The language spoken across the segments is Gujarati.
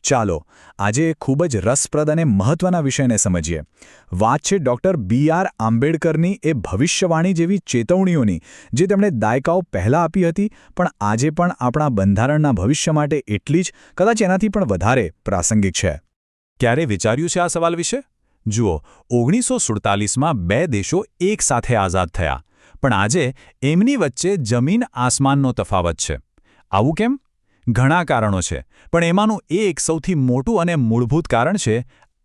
ચાલો આજે ખૂબ જ રસપ્રદ અને મહત્વના વિષયને સમજીએ. વાત છે ડૉક્ટર બી.આર. આંબેડકરની એ ભવિષ્યવાણી જેવી ચેતવણીઓની જે તેમણે દાયકાઓ પહેલાં આપી હતી પણ આજે પણ આપણા બંધારણના ભવિષ્ય માટે એટલી જ કદાચ એનાથી પણ વધારે પ્રાસંગિક છે. ક્યારે વિચાર્યું છે આ સવાલ વિશે? જુઓ, 1947માં બે દેશો એક સાથે આઝાદ થયા, પણ આજે એમની વચ્ચે જમીન આસમાનનો તફાવત છે. આવું કેમ? ઘણા કારણો છે, પણ એમાંનું એક સૌથી મોટું અને મૂળભૂત કારણ છે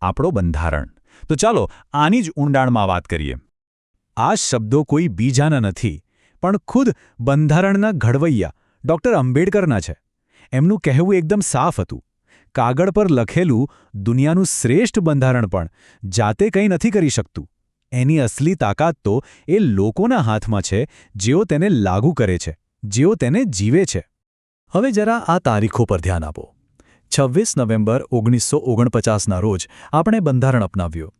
આપણો બંધારણ. તો ચાલો આની જ ઊંડાણમાં વાત કરીએ. આ શબ્દો કોઈ બીજાના નથી, પણ ખુદ બંધારણના ઘડવૈયા ડૉક્ટર આંબેડકરના છે. એમનું કહેવું એકદમ સાફ હતું. કાગળ પર લખેલું દુનિયાનું શ્રેષ્ઠ બંધારણ પણ જાતે કંઈ નથી કરી શકતું. એની અસલી તાકાત તો એ લોકોના હાથમાં છે જેઓ તેને લાગુ કરે છે, જેઓ તેને જીવે છે. હવે જરા આ તારીખો પર ધ્યાન આપો. 26 નવેમ્બર 1949ના રોજ આપણે બંધારણ અપનાવ્યું.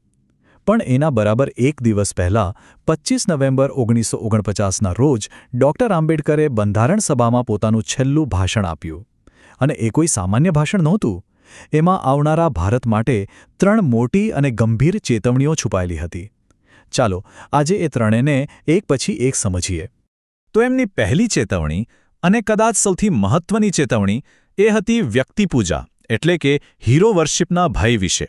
પણ એના બરાબર એક દિવસ પહેલાં 25 નવેમ્બર 1949ના રોજ ડૉક્ટર આંબેડકરે બંધારણ સભામાં પોતાનું છેલ્લું ભાષણ આપ્યું. અને એ કોઈ સામાન્ય ભાષણ નહોતું. એમાં આવનારા ભારત માટે 3 મોટી અને ગંભીર ચેતવણીઓ છુપાયેલી હતી. ચાલો આજે એ ત્રણેયને એક પછી એક સમજીએ. તો એમની પહેલી ચેતવણી અને કદાચ સૌથી મહત્વની ચેતવણી એ હતી વ્યક્તિપૂજા, એટલે કે હીરો વર્શિપના ભય વિશે.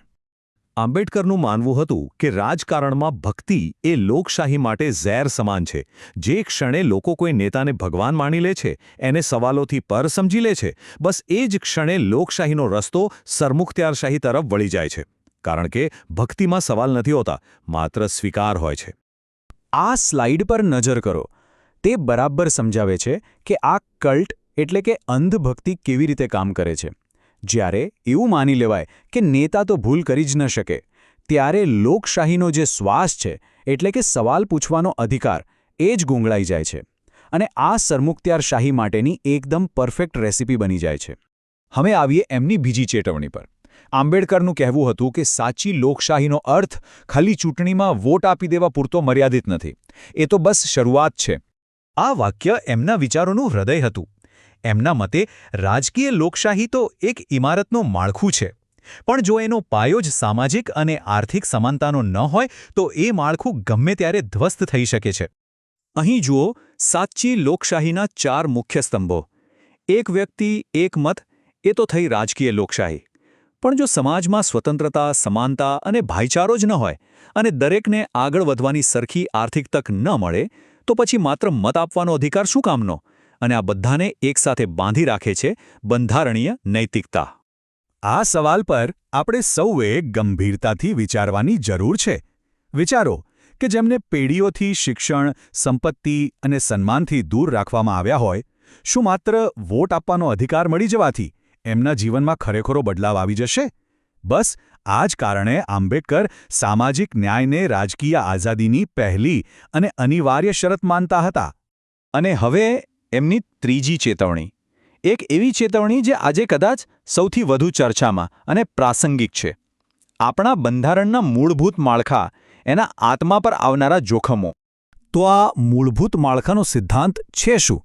આંબેડકરનું માનવું હતું કે રાજકારણમાં ભક્તિ એ લોકશાહી માટે ઝેર સમાન છે. જે ક્ષણે લોકો કોઈ નેતાને ભગવાન માની લે છે, એને સવાલોથી પર સમજી લે છે, બસ એ જ ક્ષણે લોકશાહીનો રસ્તો સરમુખત્યારશાહી તરફ વળી જાય છે. કારણ કે ભક્તિમાં સવાલ નથી હોતા, માત્ર સ્વીકાર હોય છે. આ સ્લાઇડ પર નજર કરો. તે બરાબર સમજાવે છે કે આ કલ્ટ એટલે કે અંધભક્તિ કેવી રીતે કામ કરે છે. જ્યારે એવું માની લેવાય કે નેતા તો ભૂલ કરી જ ન શકે, ત્યારે લોકશાહીનો જે શ્વાસ છે એટલે કે સવાલ પૂછવાનો અધિકાર એ જ ગૂંગળાઈ જાય છે. અને આ સરમુખત્યારશાહી માટેની એકદમ પરફેક્ટ રેસિપી બની જાય છે. હવે આવીએ એમની બીજી ચેતવણી પર. આંબેડકરનું કહેવું હતું કે સાચી લોકશાહીનો અર્થ ખાલી ચૂંટણીમાં વોટ આપી દેવા પૂરતો મર્યાદિત નથી. એ તો બસ શરૂઆત છે. આ વાક્ય એમના વિચારોનું હૃદય હતું. એમના મતે રાજકીય લોકશાહી તો એક ઇમારતનું માળખું છે, પણ જો એનો પાયો જ સામાજિક અને આર્થિક સમાનતાનો ન હોય તો એ માળખું ગમે ત્યારે ધ્વસ્ત થઈ શકે છે. અહીં જુઓ સાચી લોકશાહીના 4 મુખ્ય સ્તંભો. એક વ્યક્તિ, એક મત, એ તો થઈ રાજકીય લોકશાહી. પણ જો સમાજમાં સ્વતંત્રતા, સમાનતા અને ભાઈચારો જ ન હોય અને દરેકને આગળ વધવાની સરખી આર્થિક તક ન મળે, તો પછી માત્ર મત આપવાનો અધિકાર શું કામનો? અને આ બધાને એકસાથે બાંધી રાખે છે બંધારણીય નૈતિકતા. આ સવાલ પર આપણે સૌએ ગંભીરતાથી વિચારવાની જરૂર છે. વિચારો કે જેમને પેઢીઓથી શિક્ષણ, સંપત્તિ અને સન્માનથી દૂર રાખવામાં આવ્યા હોય, શું માત્ર વોટ આપવાનો અધિકાર મળી જવાથી એમના જીવનમાં ખરેખરો બદલાવ આવી જશે? બસ આ જ કારણે આંબેડકર સામાજિક ન્યાયને રાજકીય આઝાદીની પહેલી અને અનિવાર્ય શરત માનતા હતા. અને હવે એમની ત્રીજી ચેતવણી. એક એવી ચેતવણી જે આજે કદાચ સૌથી વધુ ચર્ચામાં અને પ્રાસંગિક છે. આપણા બંધારણના મૂળભૂત માળખા, એના આત્મા પર આવનારા જોખમો. તો આ મૂળભૂત માળખાનો સિદ્ધાંત છે શું?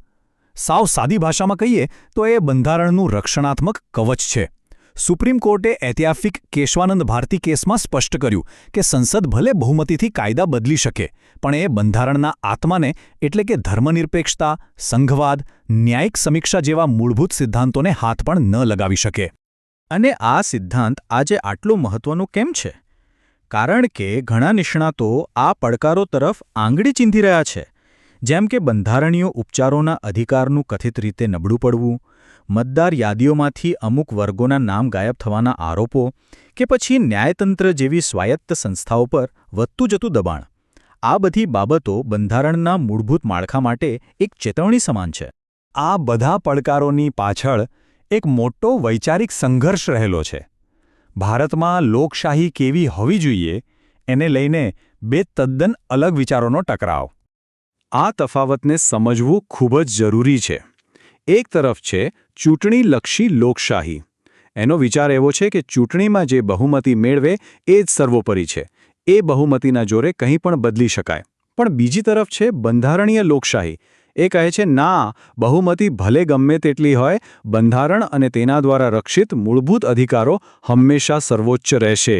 સાવ સાદી ભાષામાં કહીએ તો એ બંધારણનું રક્ષણાત્મક કવચ છે. સુપ્રીમ કોર્ટે ઐતિહાસિક કેશવાનંદ ભારતી કેસમાં સ્પષ્ટ કર્યું કે સંસદ ભલે બહુમતીથી કાયદા બદલી શકે, પણ એ બંધારણના આત્માને એટલે કે ધર્મનિરપેક્ષતા, સંઘવાદ, ન્યાયિક સમીક્ષા જેવા મૂળભૂત સિદ્ધાંતોને હાથ પણ ન લગાવી શકે. અને આ સિદ્ધાંત આજે આટલો મહત્વનો કેમ છે? કારણ કે ઘણા નિષ્ણાતો આ પડકારો તરફ આંગળી ચીંધી રહ્યા છે. જેમ કે બંધારણીય ઉપચારોના અધિકારનું કથિત રીતે નબળું પડવું, મતદાર યાદીઓમાંથી અમુક વર્ગોના નામ ગાયબ થવાના આરોપો, કે પછી ન્યાયતંત્ર જેવી સ્વાયત્ત સંસ્થાઓ પર વધતું જતું દબાણ. આ બધી બાબતો બંધારણના મૂળભૂત માળખા માટે એક ચેતવણી સમાન છે. આ બધા પડકારોની પાછળ એક મોટો વૈચારિક સંઘર્ષ રહેલો છે. ભારતમાં લોકશાહી કેવી હોવી જોઈએ એને લઈને બે તદ્દન અલગ વિચારોનો ટકરાવ. આ તફાવતને સમજવું ખૂબ જ જરૂરી છે. એક તરફ છે ચૂંટણીલક્ષી લોકશાહી. એનો વિચાર એવો છે કે ચૂંટણીમાં જે બહુમતી મેળવે એ જ સર્વોપરી છે. એ બહુમતીના જોરે કંઈ પણ બદલી શકાય. પણ બીજી તરફ છે બંધારણીય લોકશાહી. એ કહે છે ના, બહુમતી ભલે ગમે તેટલી હોય, બંધારણ અને તેના દ્વારા રક્ષિત મૂળભૂત અધિકારો હંમેશા સર્વોચ્ચ રહેશે.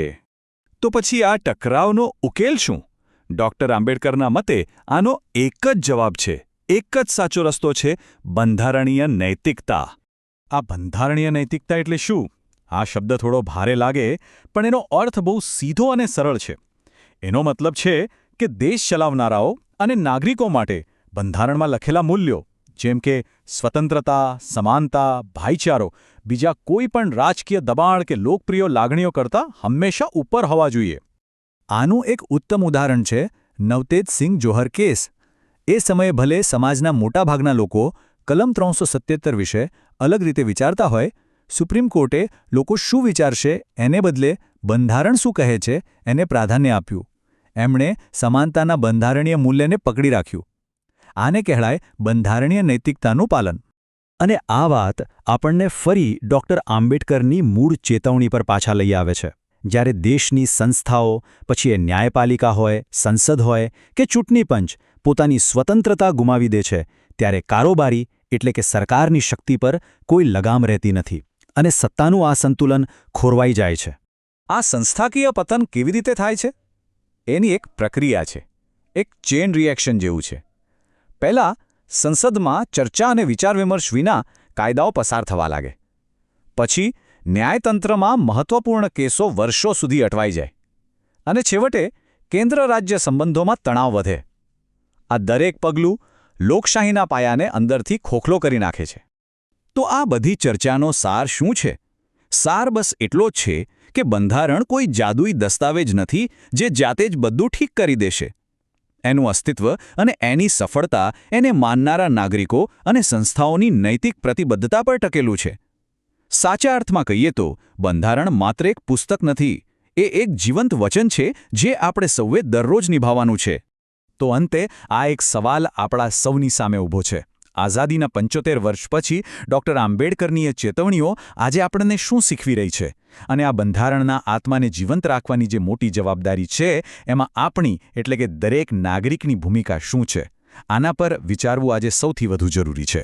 તો પછી આ ટકરાવનો ઉકેલ શું? ડૉક્ટર આંબેડકરના મતે આનો એક જ જવાબ છે, એક જ સાચો રસ્તો છે: બંધારણીય નૈતિકતા. આ બંધારણીય નૈતિકતા એટલે શું? આ શબ્દ થોડો ભારે લાગે, પણ એનો અર્થ બહુ સીધો અને સરળ છે. એનો મતલબ છે કે દેશ ચલાવનારાઓ અને નાગરિકો માટે બંધારણમાં લખેલા મૂલ્યો, જેમ કે સ્વતંત્રતા, સમાનતા, ભાઈચારો, બીજા કોઈ પણ રાજકીય દબાણ કે લોકપ્રિય લાગણીઓ કરતાં હંમેશા ઉપર હોવા જોઈએ. આનું એક ઉત્તમ ઉદાહરણ છે નવતેજસિંહ જોહર કેસ. એ સમયે ભલે સમાજના મોટાભાગના લોકો કલમ 377 વિશે અલગ રીતે વિચારતા હોય, સુપ્રીમ કોર્ટે લોકો શું વિચારશે એને બદલે બંધારણ શું કહે છે એને પ્રાધાન્ય આપ્યું. એમણે સમાનતાના બંધારણીય મૂલ્યને પકડી રાખ્યું. આને કહેવાય બંધારણીય નૈતિકતાનું પાલન. અને આ વાત આપણને ફરી ડૉક્ટર આંબેડકરની મૂળ ચેતવણી પર પાછા લઈ આવે છે. જ્યારે દેશની સંસ્થાઓ, પછી એ ન્યાયપાલિકા હોય, સંસદ હોય કે ચૂંટણી પંચ પોતાની સ્વતંત્રતા ગુમાવી દે છે, ત્યારે કારોબારી એટલે કે સરકારની શક્તિ પર કોઈ લગામ રહેતી નથી અને સત્તાનું આ સંતુલન ખોરવાઈ જાય છે. આ સંસ્થાકીય પતન કેવી રીતે થાય છે? એની એક પ્રક્રિયા છે, એક ચેન રિએક્શન જેવું છે. પહેલાં સંસદમાં ચર્ચા અને વિચાર વિમર્શ વિના કાયદાઓ પસાર થવા લાગે. પછી ન્યાયતંત્રમાં મહત્વપૂર્ણ કેસો વર્ષો સુધી અટવાઈ જાય. અને છેવટે કેન્દ્ર રાજ્ય સંબંધોમાં તણાવ વધે. આ દરેક પગલું લોકશાહીના પાયાને અંદરથી ખોખલો કરી નાખે છે. તો આ બધી ચર્ચાનો સાર શું છે? સાર બસ એટલો જ છે કે બંધારણ કોઈ જાદુઈ દસ્તાવેજ નથી જે જાતે જ બધું ઠીક કરી દેશે. એનું અસ્તિત્વ અને એની સફળતા એને માનનારા નાગરિકો અને સંસ્થાઓની નૈતિક પ્રતિબદ્ધતા પર ટકેલું છે. સાચા અર્થમાં કહીએ તો બંધારણ માત્ર એક પુસ્તક નથી, એ એક જીવંત વચન છે જે આપણે સૌએ દરરોજ નિભાવવાનું છે. તો અંતે આ એક સવાલ આપણા સૌની સામે ઊભો છે. આઝાદીના 75 વર્ષ પછી ડૉક્ટર આંબેડકરની એ ચેતવણીઓ આજે આપણને શું શીખવી રહી છે? અને આ બંધારણના આત્માને જીવંત રાખવાની જે મોટી જવાબદારી છે, એમાં આપણી એટલે કે દરેક નાગરિકની ભૂમિકા શું છે? આના પર વિચારવું આજે સૌથી વધુ જરૂરી છે.